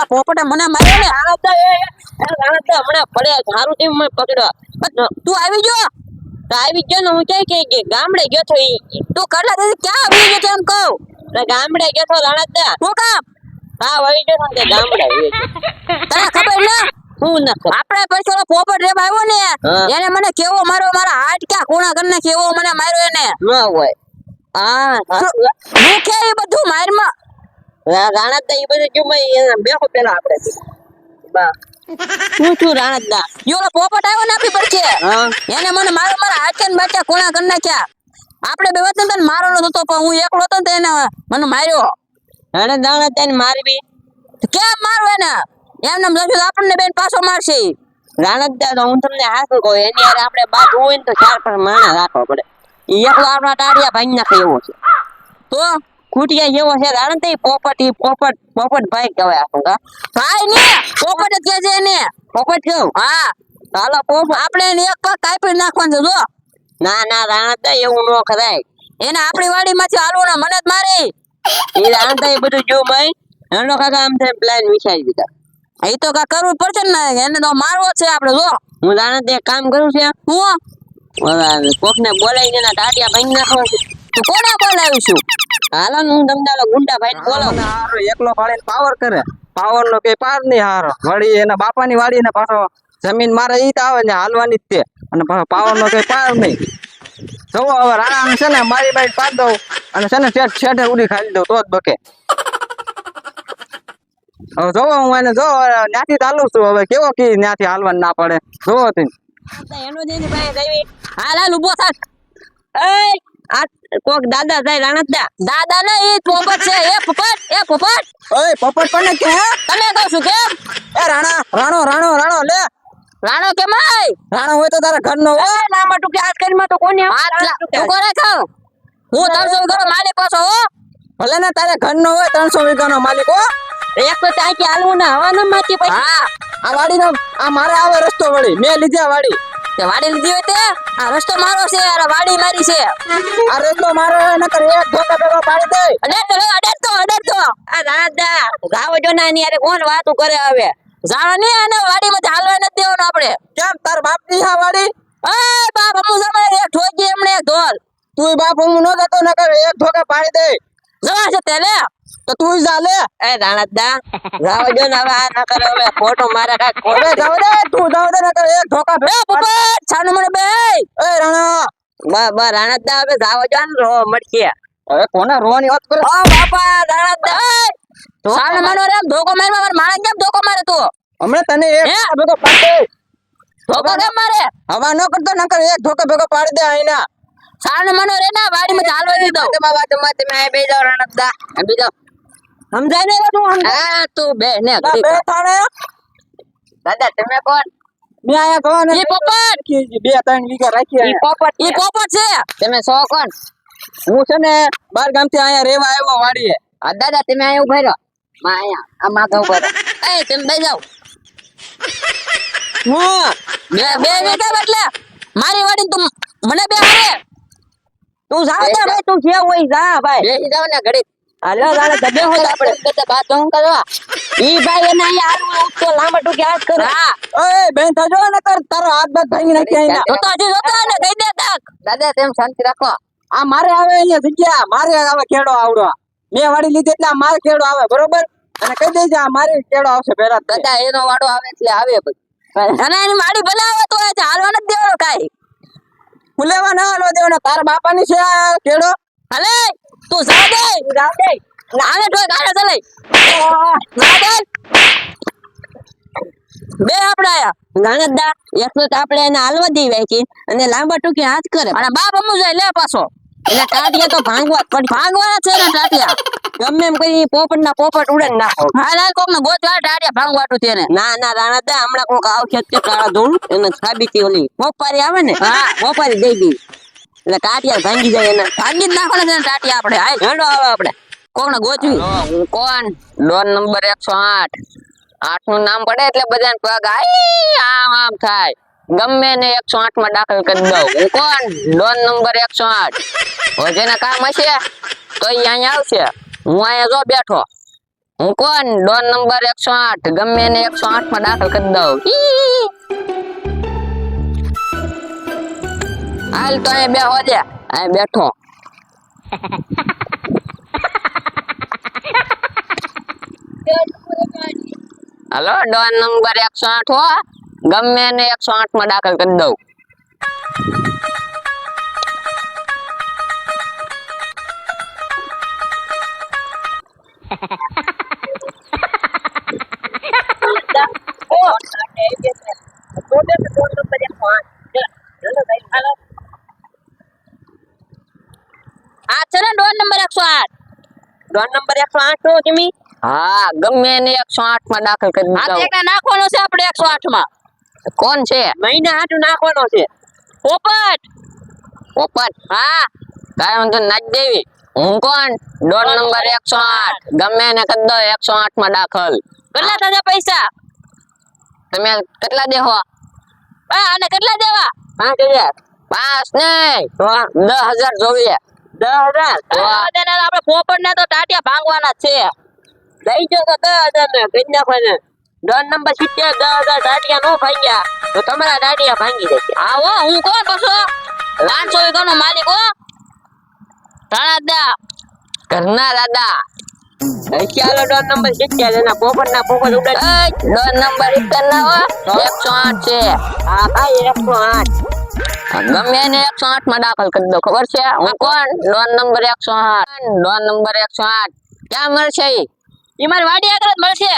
આ પોપટે મને માર્યો ને હમણાં પડે સારું ટીમ માં પકડ્યો તું આવી જો તો આવી ગયો ને હું ક્યાં કે ગામડે ગયો તો તું કટલા દીધી ક્યાં આવી ગયો એમ કહું ગામડે ગયો તો રાણતદા હું કામ હા વળી ગયો કે ગામડે તને ખબર ને હું ન આપણે પછી ઓલો પોપટ રેબ આવ્યો ને એને મને કેવો માર્યો મારા હાથ ક્યાં ખૂણા કરીને કેવો મને માર્યો એને ન હોય હા હું કે એ બધું મારમાં રાણતદા એ બધું જો ભાઈ બેહો પેલા આપણે બા હું છું રાણતદા યોલો પોપટ આવ્યો ને આપી પડશે એને મને મારો મારા હાથ ને બાટા ખૂણા કરી નાખ્યા આપણે બે વતન તને મારો ન થતો પણ હું એકલો હતો ને એને મને માર્યો અને રાણતદા ને મારવી કેમ મારવો એને એમને જજો આપણને બેન પાછો મારશે રાણતદા તો હું તમને હાથું કહું એની યાર આપણે બાજુ હોય ને તો ચાર પાંચ માણસ રાખવા પડે એકલો આપણા ટાળિયા ભાઈ નાખે એવો છે તો ખૂટિયા જેવો છે રાણતદા પોપટ ભાઈ કહેવાય આપણને ભાઈ ને પોપટ જ કે છે એને પોપટ કેવું હા હાલો પોપટ આપણે એને એક પગ કાપી નાખવાનું છે જો ના રાણતદા એવું ન કરાય એને આપણી વાડીમાંથી હાલવાના મને જ મારી એ રાણતદા એ બધું જો ભાઈ હેલો કાકા આમ થાય પ્લાન વિચારી દીધા એ તો કા કરવું પડશે ને એને તો મારવો છે આપણે જો હું રાણતદા એક કામ કરું છે હું કોક ને બોલાવીને એના ટાટિયા ભાંગી નાખવા છે તું કોને બોલાવીશું હાલો ને હું તમને ગુંડા ભાઈ બોલાવું હારો એકલો ફાળીને પાવર કરે પાવર નો કઈ પાર નહીં હારો વળી એના બાપાની વાડી ને પાછો જમીન મારે ઈ તો આવે ને હાલવાની જ તે અને પાવર નો કઈ પાર નહીં જોવો હવે રાણા છે ને મારી બાઈ પાડ દઉં અને છે ને છેઠે ઉડી ખાલી દઉં તો જ બકે હવે જોવો હું એને જો ત્યાંથી ચાલું છું હવે કેવો કી ત્યાંથી હાલવાનું ના પડે જોવો તી એનો જઈને ભાઈ દેવી હાલ હાલ ઉભો થાક એ આ કોક દાદા થાય રાણતદા દાદા ને એ પોપટ છે એ પોપટ ઓય પોપટ કોને કે તમે કહો છું કેમ એ રાણો લે રાણો કેમ આય રાણો હોય તો તારા ઘરનો હોય ના માટું કે હાથ કરી માં તો કોને તું કોને ખાવ હું 300 વીઘાનો માલિક પાછો હો ભલે ને તારા ઘરનો હોય 300 વીઘાનો માલિક હો એક તો ચાકી હાલવું ને હવા ન માતી પછી હા આ વાડીનો આ મારે આવે રસ્તો વળી મેં લીધા વાડી તે વાડી લીધી હોય તે આ રસ્તો મારો છે આ વાડી મારી છે આ રસ્તો મારો નકર એક ધોકા ભેગો પાડી દે અડર તો આ રાણતદા ગાવ જો ના ની યાર કોણ વાતું કરે હવે જાણો ને અને વાડીમાંથી હાલવા નથી દેવાનું આપણે કેમ તાર બાપ ની હા વાડી એ બાપ અમુ સમય એક ઠોકી એમને એક ઢોલ તું બાપ હું ન જતો નકર એક ધોકા પાડી દે જવા છે તે લે તો તું જા લે એ રાણતદા ગાવ જો ને હવે આ ના કરે હવે ફોટો મારે કાક હવે જાવ દે તું જાવ દે નકર એક ધોકા એ ભેગો પોપટ છાનું મને બે એ રાણા બા રાણતદા હવે ગાવ જો ને રો મળશે હવે કોને રોવાની વાત કરે ઓ બાપા રાણતદા છાનું માનો રે ધોકો મારવા માર માણસ કેમ ધોકો મારે તું હમણે તને એક હે? ધોકા ભેગો પાડી દે ધોકો કેમ મારે હવા ન કરતો નકર એક ધોકા ભેગો પાડી દે આઈના છાનું માનો રે ના વાડીમાંથી હાલવા દીધો તમે આ બે જાવ રાણતદા આ બે જાવ સમજાય ને બધું હા તું બે ને બે થાણે દાદા તમે કોણ બે આયા કોને ઈ પોપટ બે ત્રણ વીઘા રાખી ઈ આયા. ઈ પોપટ છે તમે સો કોણ હું છે ને બાર ગામ થી અહીંયા રેવા આવ્યો વાડીએ આ દાદા તમે અહીંયા ઉભા રહો માં અહીંયા આ માથા ઉભા રહો એ તમે બે જાવ હું બે વીઘા એટલે મારી વાડી તું મને બે હારે તું જાવ ને ભાઈ તું જે હોય જા ભાઈ બેસી જાવ ને ઘડી હાલો દાદા દબે હો આપણે બધા બાત હું કરવા ઈ ભાઈ એને અહીંયા આવું ઉઠતો લાંબા ટૂંકે હાથ કરે હા ઓય બેન થજો ને કર તારો હાથ બાથ ભાંગી નાખી અહીંયા જોતો હજી જોતો ને કહી દે તાક દાદા તેમ શાંતિ રાખો આ મારે આવે અહીંયા જગ્યા મારે આવે ખેડો આવડો મેં વાડી લીધી એટલે આ મારે ખેડો આવે બરોબર અને કહી દેજે આ મારી ખેડો આવશે પેલા દાદા એનો વાડો આવે એટલે આવે બધું અને એની વાડી ભલે આવે તો એ હાલવા નથી દેવાનો કાઈ ફુલેવા ના હાલો દેવાનો તારા બાપાની છે આ ખેડો હલે તું જા દે આને ઠોક આને ચલે જા દે બે આપણે આયા નાનદા એકલો તો આપણે એને હાલવા દેવાય છે અને લાંબા ટૂંકે હાથ કરે અને બાપ અમુ જાય લે પાછો એટલે ટાટિયા તો ભાંગવા જ પડે ભાંગવાના છે ને ટાટિયા ગમે એમ કરી પોપટ ના પોપટ ઉડે ને નાખો હાલ હાલ કોક ને ગોતવા ટાટિયા ભાંગવાટું તેને ના રાણતદા હમણાં કોક આવશે તે કાળા ધોળ એને સાબિતી ઓલી મોપારી આવે ને હા. મોપારી દઈ દી એટલે ટાટિયા ભાંગી જાય એને ભાંગી જ નાખવાના છે ને ટાટિયા આપણે હાલ હેડો આવે આપણે કોક ને ગોતવી હું કોણ ડોન નંબર 108 8 નું નામ પડે એટલે બધાને પગ આમ થાય ગમે ને 108 માં દાખલ કરી દઉં હું કોણ ડોન નંબર 108 હવે જેને કામ હશે તો ઈ અહીંયા આવશે હું અહીંયા જો બેઠો હું કોણ ડોન નંબર 108 ગમે એને 108 માં દાખલ કરી દઉં. હાલ તો અહીં બેહો દે, અહીં બેઠો. હાલો ડોન નંબર 108 હો, ગમે એને 108 માં દાખલ કરી દઉં. આ છે ને ડોન નંબર 108. ડોન નંબર 108 નો કિમી? હા, ગમે એને 108 માં દાખલ કરી આ દઉં. તે નાખવાનો છે આપણે 108 માં. કોણ છે? મહિના હાટુ નાખવાનો છે. પોપટ. પોપટ? હા. કાંઈ વાંધો નહીં, નાખ દેવી. હું કોણ ડોન નંબર 108 ગમે એને કરી દઉં 108 માં દાખલ. કેટલા થશે પૈસા? તમે કેટલા દેહો? આને કેટલા દેવા? 5000. 5 નહીં તો 10,000 જોઈએ. 10,000. આપણે પોપટ ને તો ટાટિયા ભાંગવાના જ છે. લઈ જો તો 10,000 ને કઈ નાખવાને. ડોન નંબર 70 10,000 ટાટિયા નો ભાંગ્યા તો તમારા ટાટિયા ભાંગી જશે. આવો હું કોણ પછો 500 વીઘાનો માલિક હો. રાણાદા ઘરના દાદા. ચાલો ડોન નંબર 70 એના પોપટ ના પોપટ ઉડાડ. ડોન નંબર 1 ના હો 108 છે. હા ભાઈ 108. ગમે એને 108 માં દાખલ કરી દો. ખબર છે હું કોણ ડોન નંબર 108. ડોન નંબર 108 ક્યાં મળશે? ઈ મારી વાડી આગળ જ મળશે.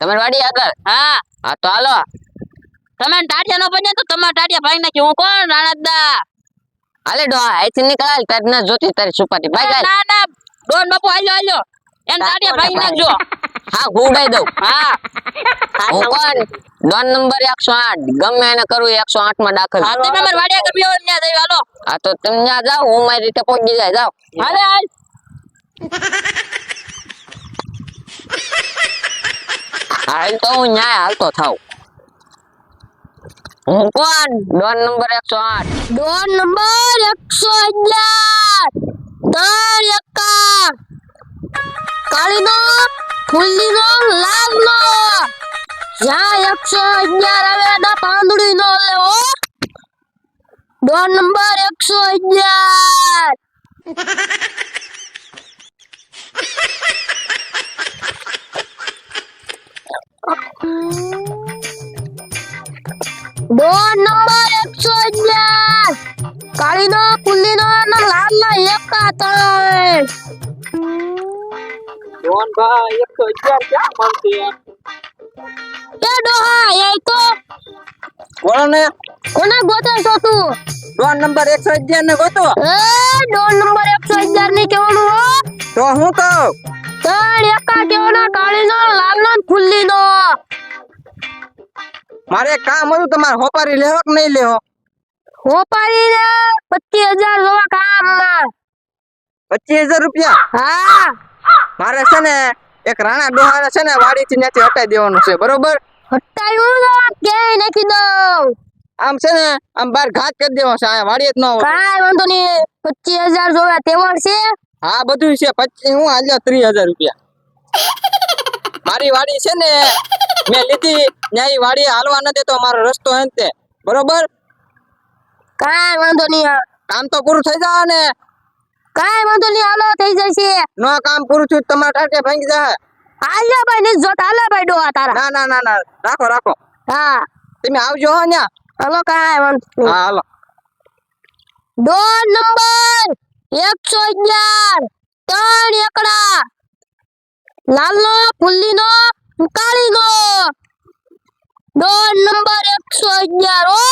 તમારી વાડી આગળ? હા હા તો હાલો. તમે ટાટિયા નો બને તો તમારા ટાટિયા ભાઈ નાખી. હું કોણ રાણાદા. હાલે ડો અહીંથી નીકળ. તારી ન જોતી તારી સુપાટી ભાઈ. ના ના ડોન બાપુ હાલ્યો એમ ટાટિયા ભાઈ નાખજો. હા ગુડાઈ દઉં. હા હું કોણ ડોન નંબર 108 ગમે એને કરું 108 માં દાખલ. હા તમે મારી વાડી આગળ બેહો ત્યાં જઈ હાલો. હા તો તમે ત્યાં જાઓ, હું મારી રીતે પહોંચી જાય. જાઓ હાલે હાલ. હાલ તો હું ન્યાય હાલતો થાવ. હું કોણ ડોન નંબર 108. Don number 111. ત્રણ એકા કાળીનો ફૂલીનો લાલનો. જ્યાં 111 આવે ના પાંદડી નો લેવો. Don number 111. Don number 111. કાળીનો ફૂલીનો અને લાલનો એકા ત્રણ. ડોન ભાઈ 111 ક્યાં મળશે? એ ડોહા એ તો બોલો ને. કોને ગોતે છો તું? ડોન નંબર 111 ને ગોતો. એ ડોન નંબર 111 ની કેવાનું હો? તો હું કહું ત્રણ એકા કેવાનો કાળીનો લાલનો ને ફૂલીનો. મારે એક કામ હતું, તમારે હોપારી લેવો કે નહીં લેવો? હોપારીને 25,000 જોવા કામમાં. 25,000 રૂપિયા? હા મારે છે ને એક રાણા ડોહાને છે ને વાડીથી ત્યાંથી હટાઈ દેવાનું છે, બરોબર? હટાયું તો ક્યાંય નાખી દઉં. આમ છે ને આમ બાર ઘાત કરી દેવો છે, આ વાડીએ જ ન હોય. કાંઈ વાંધો નહીં. 25,000 જોવા તેવડ છે. હા બધું છે. 25 હું હાલ્યો 30,000 રૂપિયા. મારી વાડી છે ને મેં લીધી, ન્યાય વાડી હાલવા ન દેતો, મારો રસ્તો હે ને તે, બરોબર? કાંઈ વાંધો નહીં. કામ તો પૂરું થઈ જાય ને. કાંઈ વાંધો નહીં હાલો થઈ જશે. નો કામ પૂરું થયું તમારા ટાટે ભાંગી જાય. હાલ્યો ભાઈ નહીં જોતા હાલો ભાઈ ડોહા તારા. ના ના ના ના, રાખો રાખો. હા તમે આવજો હો ન્યા. હાલો કાંઈ વાંધો નહીં. હા હાલો. Don number 111. ત્રણ એકડા લાલનો ફૂલીનો કાળીનો. ડોન નંબર 111 હો.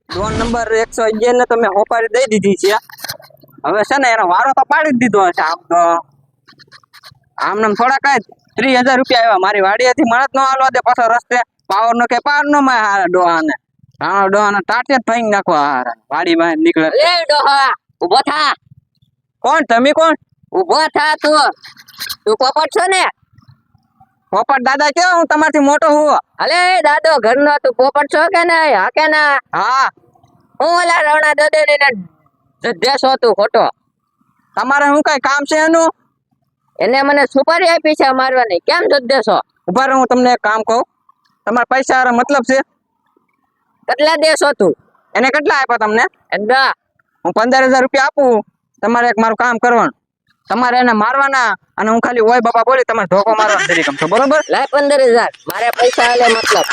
ડોન નંબર 111 ને તમે હોપારી દઈ દીધી છે. હવે છે ને એનો વારો તો પાડી જ દીધો હશે. આમ તો આમને થોડા કઈ 30,000 રૂપિયા આવ્યા. મારી વાડીએથી મળત ન હાલવા દે પાછો રસ્તે. પાવર નો કે પાર નો માં હારા ડોહાને. હા ડોહાને ટાટે જ ભાંગી નાખવા હારા. વાડી માં નીકળે. લે ડોહા ઉભો થા. કોણ તમે? કોણ? ઉભો થા તું. તું પોપટ છો ને? પોપટ દાદા કેવો? હું તમારથી મોટો હું. અલે દાદો ઘરનો તું પોપટ છો કે નહીં? હા કે ના? હા. હું ઓલા રવણા દદે ને દેશો તું ખોટો. તમારે શું કઈ કામ છે એનું? એને મને સુપારી આપી છે મારવાની, કેમ જત દેશો? ઉભા રહો, હું તમને એક કામ કહું. તમારા પૈસા હારે મતલબ છે? કેટલા દેશો તું? એને કેટલા આપ્યા તમને? એડા હું 15,000 રૂપિયા આપું. તમારે એક મારું કામ કરવાનું. તમારે એને મારવાના અને હું ખાલી ઓય બાપા બોલી તમારે ધોકો મારવાનો તરીકે સમજો, બરોબર? લાય 15,000, મારે પૈસા આલે મતલબ.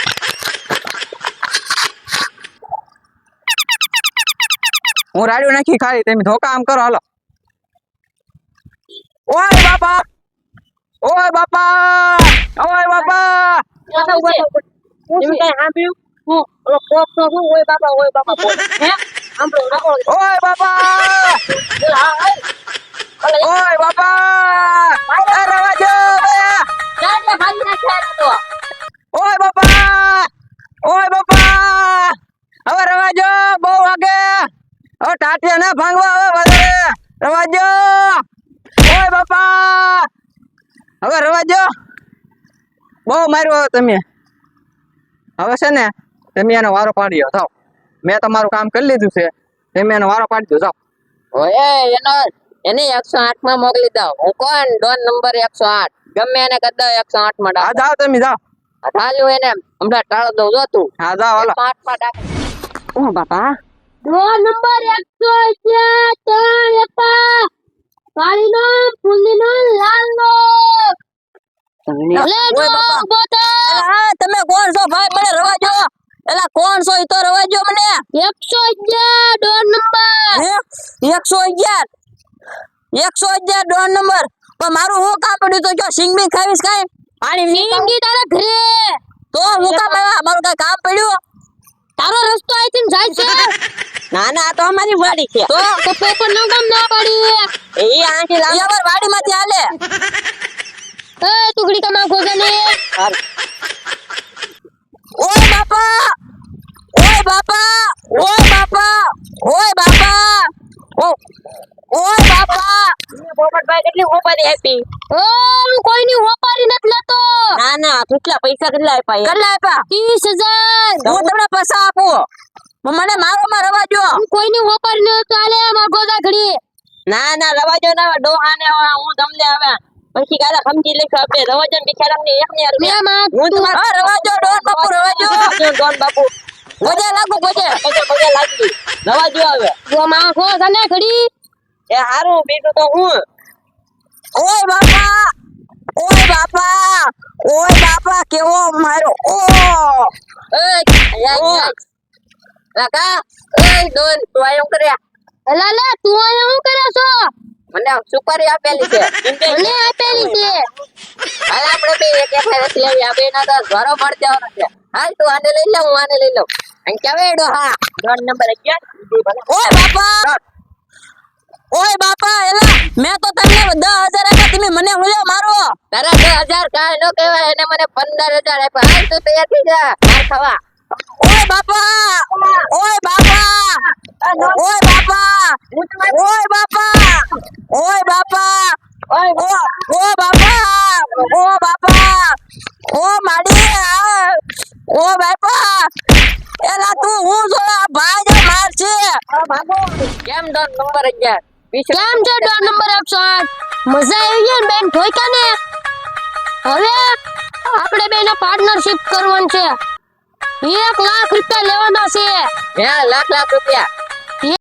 હું રાડ્યું નાખી ખાલી, તમે ધોકા આમ કરો, હાલો. ઓય બાપા, ઓય બાપા, ઓય બાપા. એમ કઈ સાંભળ્યું? હું ઓલો કોક તો શું ઓય બાપા બોલ. હે સાંભળો રાખો. ઓય બાપા, હા ઓય બાપા. એ રવા દો બે. ચાલે ભાગી નાખ્યા તો. ઓય બાપા, ઓય બાપા. હવે રવા દો, બહુ વાગે. હવે ટાટિયા ના ભાંગવા, હવે વધારે રવા દો. ઓય બાપા, હવે રવા દો. બહુ માર્યો તમે. હવે છે ને તમે એનો વારો પાડ્યો થાવ. મેં તમારું કામ કરી લીધું છે, તમે એનો વારો પાડી દો જાઓ. ઓય એને 108 માં મોકલી દઉં. હું કોણ? Don number 108. ગમે એને કરી દઉં 108 માં હા ડાક. જાઓ, તમે જાઓ. ચાલ્યું એને હમણાં ટાળો દઉં જો તું. હા જાઓ, હાલો. 108 માં ડાક. ઓ બાપા, ડોર નંબર 111 હતા. કાળીનો, ફૂલીનો, લાલનો. લે જો ઉભો થા. એલા તમે કોણ છો ભાઈ? મને રવા દો. એલા કોણ છો? ઈ તો રવા દો મને. 111 ડોર નંબર. હે 111 111 ડોન નંબર. પણ મારું હું કામ પડ્યું તો કયો સિંગ બી ખાવીશ કાઈ? પાણી સિંગી તારા ઘરે. તો હું કામ આવ્યા? મારું કઈ કામ પડ્યું? તારો રસ્તો આઈથી જાય છે. ના ના, આ તો અમારી વાડી છે. તો પેપર નું કામ ના પડી. એ આંટી લાવ. અમાર વાડીમાંથી હાલે. એ ટુકડી કમા ખોગને. ઓય બાપા, ઓય બાપા, ઓય બાપા, ઓય બાપા, ઓય બાપા. પોપટભાઈ કેટલી હોપારી આપી? ઓ કોઈની હોપારી નથી લેતો. ના ના, કેટલા પૈસા કેટલા આપ્યા? કેટલા આપ્યા? 30,000. હું તમને પૈસા આપું. મને મારોમાં રવા દો. કોઈની હોપારી ન ચાલે માર ગોદા ઘડી. ના ના, રવા દો ને. ડોહાને હું તમને હવે પછી કાલે સમજી લઈશ. આપણે રવા દો ને બિચારાને એક ને મે માં હું તમારે રવા દો. ડોન બાપુ રવા દો. ડોન બાપુ ગોજે લાગુ, ગોજે ગોજે લાગી. રવા દો હવે. જો માં ખો સને ઘડી. એ હારું, બીજું તો હું. ઓય બાપા, ઓય બાપા, ઓય બાપા, કેવો મારો ઓ કાકા. એ ડોન તું આયો કર્યા? એલા લે તું અહીંયા શું કરે છો? મને સુપારી આપેલી છે. મને આપેલી છે. હાલ આપણે બે એક એક રસ લેવી. આ બેના તો ઘરો મળ જવાનો છે. હાલ તું આને લઈ લે, હું આને લઈ લઉં. અને કેવેડો હા ડોન નંબર 11. ઓય બાપા, ઓય બાપા. એલા મેં તો તમને 10,000 આપ્યા, તમે મને હુલ્યો મારો. તારા 10,000 કાઈ ન કહેવાય, એને મને 15,000 આપ્યા. હાલ તું તૈયાર થઈ જા માર ખાવા. ઓય બાપા, ઓય બાપા, ઓય બાપા, ઓય બાપા, ઓય બાપા, ઓ બાપા, ઓ બાપા, ઓ માડી, ઓ બાપા. એલા તું હું જો ભાઈ જો માર છે. કેમ ડોન નંબર 11? કેમ છે ડોર નંબર 108? મજા આવી ગઈ ને બેન ઠોક્યા ને. હવે આપણે બેનો પાર્ટનરશિપ કરવાનું છે. 1 લાખ રૂપિયા લેવાના છે. હે લાખ લાખ રૂપિયા?